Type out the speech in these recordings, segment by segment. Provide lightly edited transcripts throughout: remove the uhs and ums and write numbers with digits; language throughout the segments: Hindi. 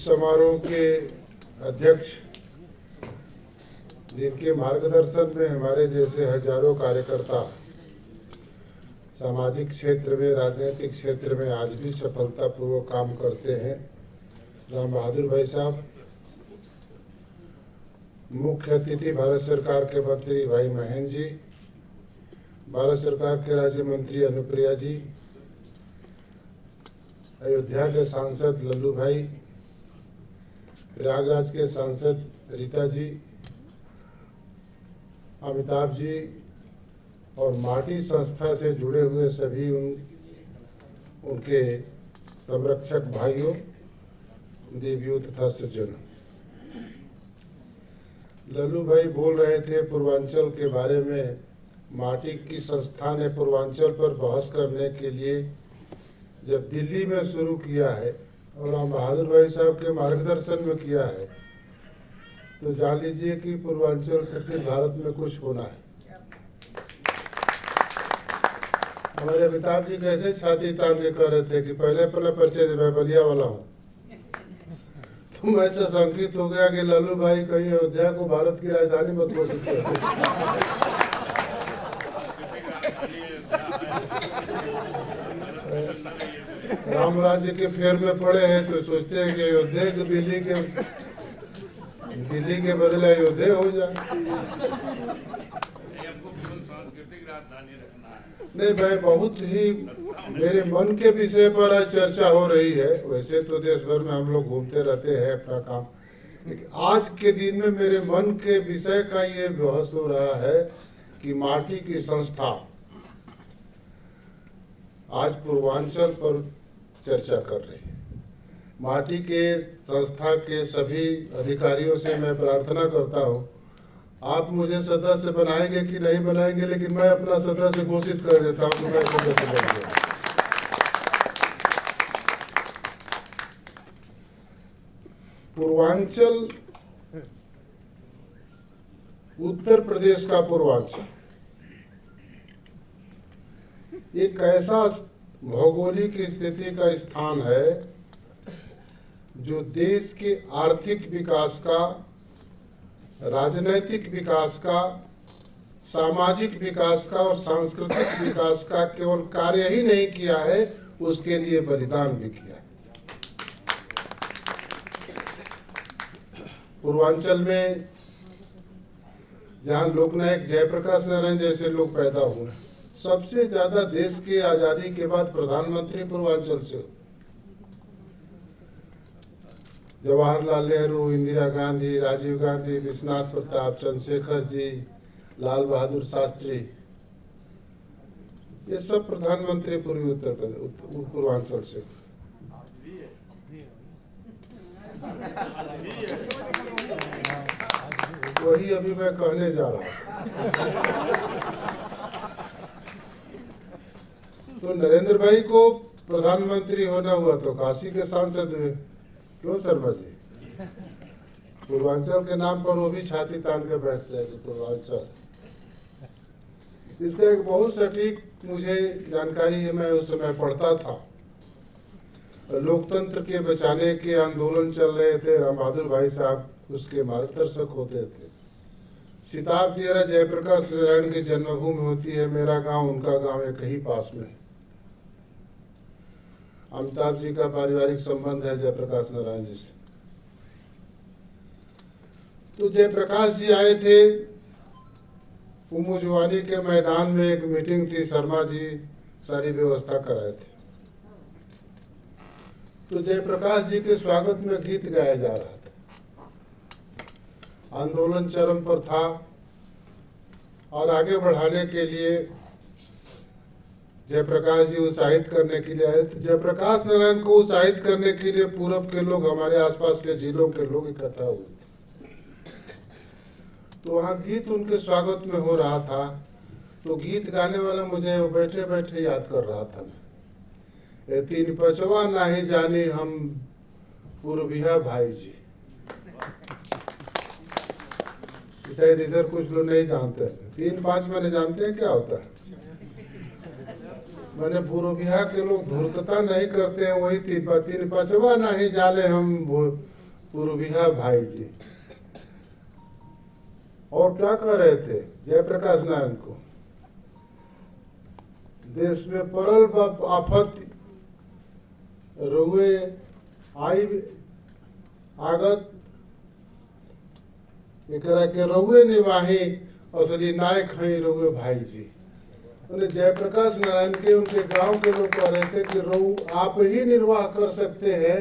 समारोह के अध्यक्ष, जिनके मार्गदर्शन में हमारे जैसे हजारों कार्यकर्ता सामाजिक क्षेत्र में, राजनीतिक क्षेत्र में आज भी सफलतापूर्वक काम करते हैं, राम बहादुर भाई साहब, मुख्य अतिथि भारत सरकार के मंत्री भाई महेंद्र जी, भारत सरकार के राज्य मंत्री अनुप्रिया जी, अयोध्या के सांसद लल्लू भाई, प्रयागराज के सांसद रीता जी, अमिताभ जी और माटी संस्था से जुड़े हुए सभी उनके संरक्षक भाइयों, देवियों तथा सज्जनों। लल्लू भाई बोल रहे थे पूर्वांचल के बारे में। माटी की संस्था ने पूर्वांचल पर बहस करने के लिए जब दिल्ली में शुरू किया है और राम बहादुर भाई साहब के मार्गदर्शन में किया है, तो जान लीजिए कि पूर्वांचल से फिर भारत में कुछ होना है। हमारे अमिताभ जी कैसे छाती तान के कह रहे थे कि पहले परिचय दे, मैं बलिया वाला हूँ। तुम ऐसा संकेत हो गया कि लल्लू भाई कहीं अयोध्या को भारत की राजधानी मत घोषित कर। राम राज्य के फेर में पड़े हैं तो सोचते हैं कि अयोध्या के दिल्ली के बदले अयोध्या हो जाए। नहीं भाई, बहुत ही मेरे मन के विषय पर आज चर्चा हो रही है। वैसे तो देश भर में हम लोग घूमते रहते हैं अपना काम, लेकिन आज के दिन में मेरे मन के विषय का ये बहस हो रहा है कि माटी की संस्था आज पूर्वांचल पर चर्चा कर रही है। माटी के संस्था के सभी अधिकारियों से मैं प्रार्थना करता हूं, आप मुझे सदस्य बनाएंगे कि नहीं बनाएंगे, लेकिन मैं अपना सदस्य घोषित कर देता हूं कि मैं सदस्य बन गया। पूर्वांचल, उत्तर प्रदेश का पूर्वांचल एक ऐसा भौगोलिक स्थिति का स्थान है जो देश के आर्थिक विकास का, राजनैतिक विकास का, सामाजिक विकास का और सांस्कृतिक विकास का केवल कार्य ही नहीं किया है, उसके लिए बलिदान भी किया है। पूर्वांचल में जहां लोकनायक जयप्रकाश नारायण जैसे लोग पैदा हुए, सबसे ज्यादा देश की आजादी के बाद प्रधानमंत्री पूर्वांचल से, जवाहरलाल नेहरू, इंदिरा गांधी, राजीव गांधी, विश्वनाथ प्रताप, चंद्रशेखर जी, लाल बहादुर शास्त्री, ये सब प्रधानमंत्री पूर्वी उत्तर प्रदेश पूर्वांचल से। वही अभी मैं कहने जा रहा हूँ। तो नरेंद्र भाई को प्रधानमंत्री होना हुआ तो काशी के सांसद हुए, क्यों शर्मा जी? पूर्वांचल के नाम पर वो भी छाती तान के बैठते हैं। पूर्वांचल, इसका एक बहुत सटीक मुझे जानकारी है। मैं उस समय पढ़ता था, लोकतंत्र के बचाने के आंदोलन चल रहे थे, राम बहादुर भाई साहब उसके मार्गदर्शक होते थे। सिताब दियरा जयप्रकाश नारायण की जन्मभूमि होती है, मेरा गांव उनका गांव एक ही पास में। अमिताभ जी का पारिवारिक संबंध है जयप्रकाश नारायण जी से। तो जयप्रकाश जी आए थे, उमुजवानी के मैदान में एक मीटिंग थी, शर्मा जी सारी व्यवस्था कराए थे। तो जयप्रकाश जी के स्वागत में गीत गाया जा रहा था। आंदोलन चरम पर था और आगे बढ़ाने के लिए जयप्रकाश जी उत्साहित करने के लिए आए। तो जयप्रकाश नारायण को उत्साहित करने के लिए पूरब के लोग, हमारे आसपास के जिलों के लोग इकट्ठा हुए। तो वहाँ गीत उनके स्वागत में हो रहा था। तो गीत गाने वाला मुझे बैठे बैठे याद कर रहा था। मैं तीन पचवा नहीं जानी हम पूर्विया भाई जी, शायद इधर कुछ लोग नहीं जानते। 3-5 मैंने जानते हैं क्या होता है? मैंने पूर्विया के लोग धूर्तता नहीं करते हैं, वही 3-5 नहीं जाने हम पूर्विया भाई जी। और क्या कह रहे थे जयप्रकाश नारायण को, देश में परल आफत रुए आई आगत एकरा के रउए निवाही असली नायक हैं रउए भाई जी। जयप्रकाश नारायण के उनके गांव के लोग कह रहे थे कि रऊ आप ही निर्वाह कर सकते हैं,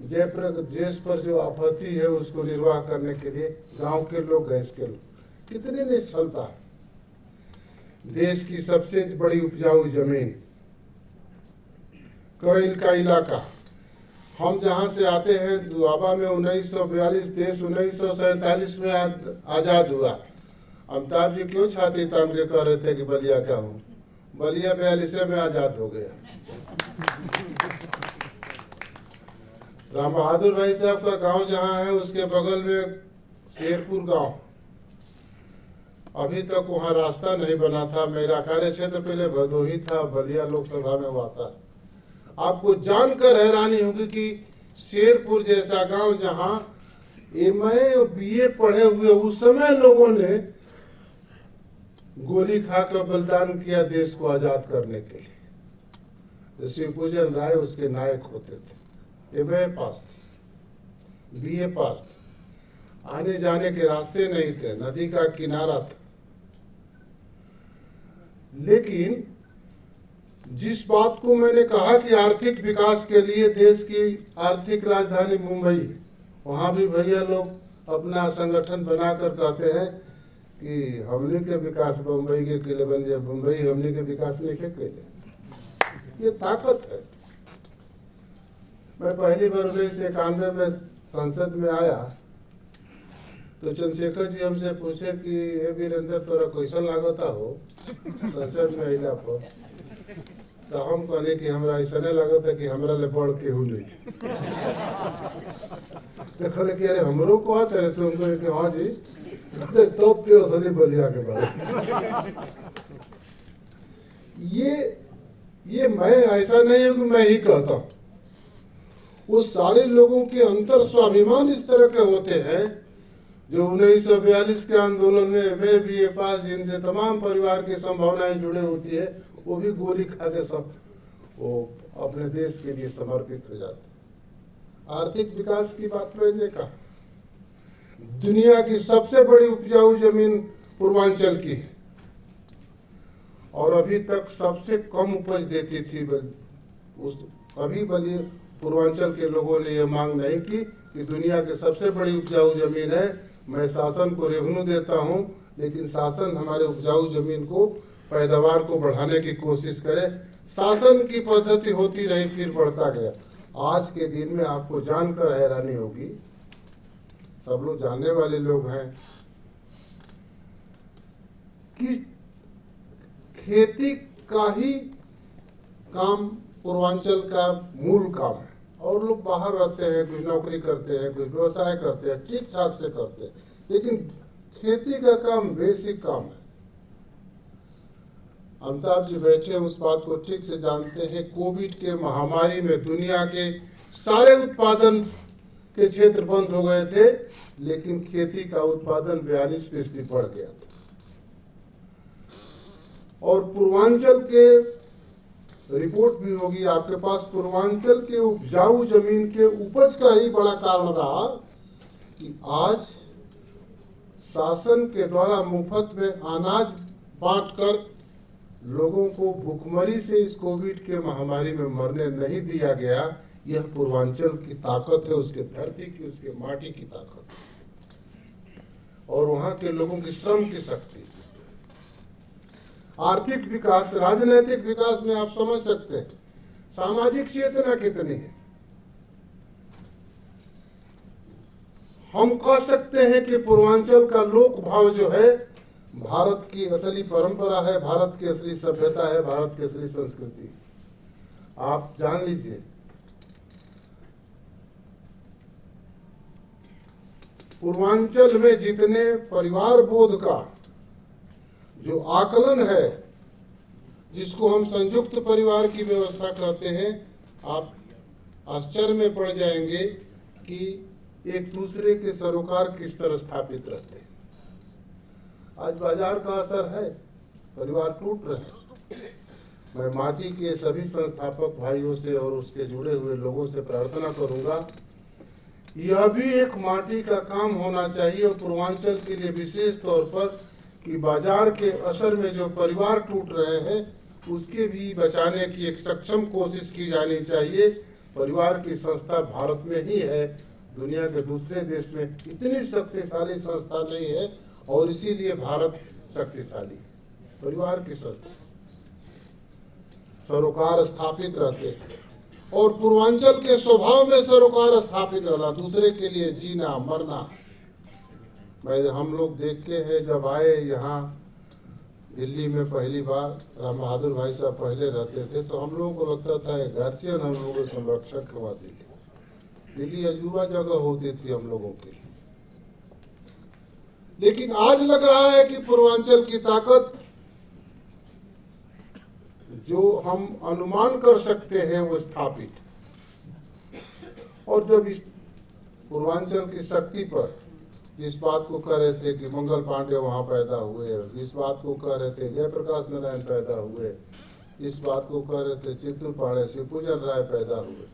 देश पर जो आपत्ति है उसको निर्वाह करने के लिए गांव के लोग गैस के लोग। कितनी निश्चलता है। देश की सबसे बड़ी उपजाऊ जमीन करेल का इलाका, हम जहां से आते हैं दुआबा में 1942, देश 1947 में आजाद हुआ। अमिताभ जी क्यों छाती तान के कह रहे थे कि बलिया का हूं, बलिया 42 में आजाद हो गया। राम बहादुर भाई साहब का गांव जहां है उसके बगल में शेरपुर गांव, अभी तक वहां रास्ता नहीं बना था। मेरा कार्य क्षेत्र पहले भदोही था, बलिया लोकसभा में हुआ था। आपको जानकर हैरानी होगी कि शेरपुर जैसा गांव जहां एमए और बीए पढ़े हुए उस समय लोगों ने गोली खाकर बलिदान किया देश को आजाद करने के लिए। शिवपूजन राय उसके नायक होते थे। एमए पास, बीए पास, आने जाने के रास्ते नहीं थे, नदी का किनारा था। लेकिन जिस बात को मैंने कहा कि आर्थिक विकास के लिए देश की आर्थिक राजधानी मुंबई, वहां भी भैया लोग अपना संगठन बनाकर कहते हैं कि हमने के विकास मुंबई के किले बन जाए, मुंबई हमने के विकास नहीं के किले। ये ताकत है। मैं पहली बार 1991 में संसद में आया तो चंद्रशेखर जी हमसे पूछे कि ये वीरेंद्र तोरा कैसन लागता हो संसद में अला पर, तो हम कहले कि हमरा ऐसा नहीं लगता है कि हमरा ले बढ़ के हूँ नहीं। तो कहले कि अरे हमरो को तेरे तो उनको कि हाँ जी तो पे असली बलिया के बारे। ये मैं ऐसा नहीं है कि मैं ही कहता हूँ, वो सारे लोगों के अंतर स्वाभिमान इस तरह के होते हैं जो 1942 के आंदोलन में मैं भी ये पास जिनसे तमाम परिवार की संभावनाएं जुड़े होती है, वो भी गोली खा के सब वो अपने देश के लिए समर्पित हो जाते। आर्थिक विकास की बात मैंने कहा, दुनिया की सबसे बड़ी उपजाऊ जमीन पूर्वांचल की है और अभी तक सबसे कम उपज देती थी। अभी बल्कि पूर्वांचल के लोगों ने यह मांग नहीं की कि दुनिया की सबसे बड़ी उपजाऊ जमीन है, मैं शासन को रेवेन्यू देता हूं, लेकिन शासन हमारे उपजाऊ जमीन को पैदावार को बढ़ाने की कोशिश करे। शासन की पद्धति होती रही, फिर बढ़ता गया। आज के दिन में आपको जानकर हैरानी होगी, सब लोग जानने वाले लोग हैं कि खेती का ही काम पूर्वांचल का मूल काम है और लोग बाहर रहते हैं, कुछ नौकरी करते हैं, कुछ व्यवसाय करते हैं, ठीक ठाक से करते हैं, लेकिन खेती का काम बेसिक काम है। अमिताभ जी बैठे उस बात को ठीक से जानते हैं। कोविड के महामारी में दुनिया के सारे उत्पादन के क्षेत्र बंद हो गए थे, लेकिन खेती का उत्पादन 42% बढ़ गया था। और पूर्वांचल के रिपोर्ट भी होगी आपके पास, पूर्वांचल के उपजाऊ जमीन के उपज का ही बड़ा कारण रहा कि आज शासन के द्वारा मुफ्त में अनाज बांटकर लोगों को भूखमरी से इस कोविड के महामारी में मरने नहीं दिया गया। यह पूर्वांचल की ताकत है, उसके धरती की, उसके माटी की ताकत और वहां के लोगों की श्रम की शक्ति। आर्थिक विकास, राजनीतिक विकास में आप समझ सकते हैं सामाजिक चेतना कितनी है। हम कह सकते हैं कि पूर्वांचल का लोक भाव जो है भारत की असली परंपरा है, भारत की असली सभ्यता है, भारत की असली संस्कृति। आप जान लीजिए, पूर्वांचल में जितने परिवार बोध का जो आकलन है, जिसको हम संयुक्त परिवार की व्यवस्था कहते हैं, आप आश्चर्य में पड़ जाएंगे कि एक दूसरे के सरोकार किस तरह स्थापित रहते हैं। आज बाजार का असर है, परिवार टूट रहे हैं। मैं माटी के सभी संस्थापक भाइयों से और उसके जुड़े हुए लोगों से प्रार्थना करूंगा, यह भी एक माटी का काम होना चाहिए और पूर्वांचल के लिए विशेष तौर पर कि बाजार के असर में जो परिवार टूट रहे हैं उसके भी बचाने की एक सक्षम कोशिश की जानी चाहिए। परिवार की संस्था भारत में ही है, दुनिया के दूसरे देश में इतनी शक्तिशाली संस्था नहीं है और इसीलिए भारत शक्तिशाली है। परिवार की संस्था सरोकार स्थापित रहते हैं और पूर्वांचल के स्वभाव में सरोकार स्थापित रहना, दूसरे के लिए जीना मरना। हम लोग देखते हैं, जब आए यहाँ दिल्ली में पहली बार, राम बहादुर भाई साहब पहले रहते थे तो हम लोगों को लगता था गार्जियन हम लोगों को संरक्षक हुआ दिल्ली अजूबा जगह होती थी हम लोगों की। लेकिन आज लग रहा है कि पूर्वांचल की ताकत जो हम अनुमान कर सकते हैं वो स्थापित, और जब इस पूर्वांचल की शक्ति पर इस बात को कह रहे थे कि मंगल पांडे वहां पैदा हुए, इस बात को कह रहे थे जयप्रकाश नारायण पैदा हुए, इस बात को कह रहे थे चित्तूर पाड़े से पूजन राय पैदा हुए।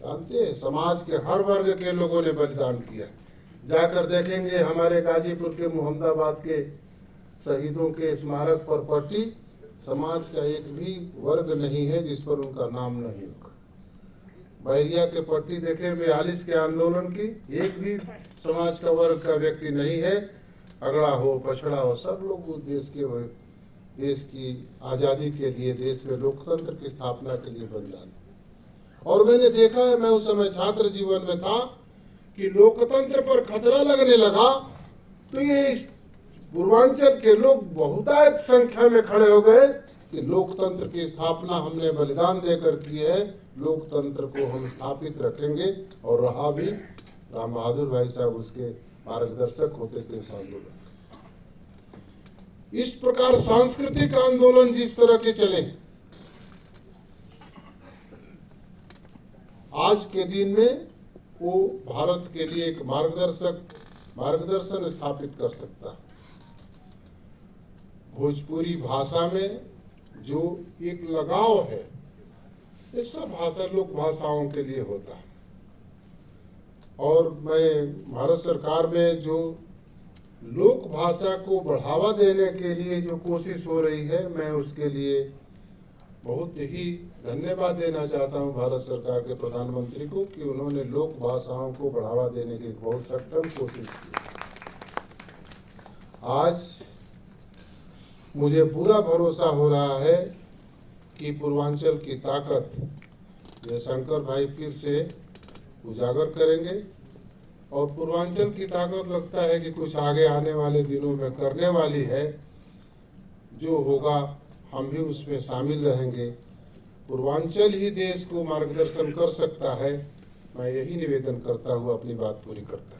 जानते हैं समाज के हर वर्ग के लोगों ने बलिदान किया। जाकर देखेंगे हमारे गाजीपुर के मोहम्मदाबाद के शहीदों के स्मारक पर पट्टी, समाज का एक भी वर्ग नहीं है जिस पर उनका नाम नहीं होगा। बहरिया के पट्टी देखे 42 के आंदोलन की, एक भी समाज का वर्ग का व्यक्ति नहीं है, अगड़ा हो पछड़ा हो, सब लोग देश की आज़ादी के लिए, देश में लोकतंत्र की स्थापना के लिए बलिदान। और मैंने देखा है, मैं उस समय छात्र जीवन में था कि लोकतंत्र पर खतरा लगने लगा तो ये इस पूर्वांचल के लोग बहुतायत संख्या में खड़े हो गए कि लोकतंत्र की स्थापना हमने बलिदान देकर की है, लोकतंत्र को हम स्थापित रखेंगे। और रहा भी, राम बहादुर भाई साहब उसके मार्गदर्शक होते थे उस आंदोलन। इस प्रकार सांस्कृतिक आंदोलन जिस तरह के चले, आज के दिन में वो भारत के लिए एक मार्गदर्शन स्थापित कर सकता है। भोजपुरी भाषा में जो एक लगाव है, ये सब भाषा लोक भाषाओं के लिए होता है। और मैं भारत सरकार में जो लोक भाषा को बढ़ावा देने के लिए जो कोशिश हो रही है, मैं उसके लिए बहुत ही धन्यवाद देना चाहता हूं भारत सरकार के प्रधानमंत्री को कि उन्होंने लोक भाषाओं को बढ़ावा देने की बहुत सक्षम कोशिश की। आज मुझे पूरा भरोसा हो रहा है कि पूर्वांचल की ताकत ये शंकर भाई फिर से उजागर करेंगे और पूर्वांचल की ताकत लगता है कि कुछ आगे आने वाले दिनों में करने वाली है। जो होगा हम भी उसमें शामिल रहेंगे। पूर्वांचल ही देश को मार्गदर्शन कर सकता है। मैं यही निवेदन करता हुआ अपनी बात पूरी करता हूँ।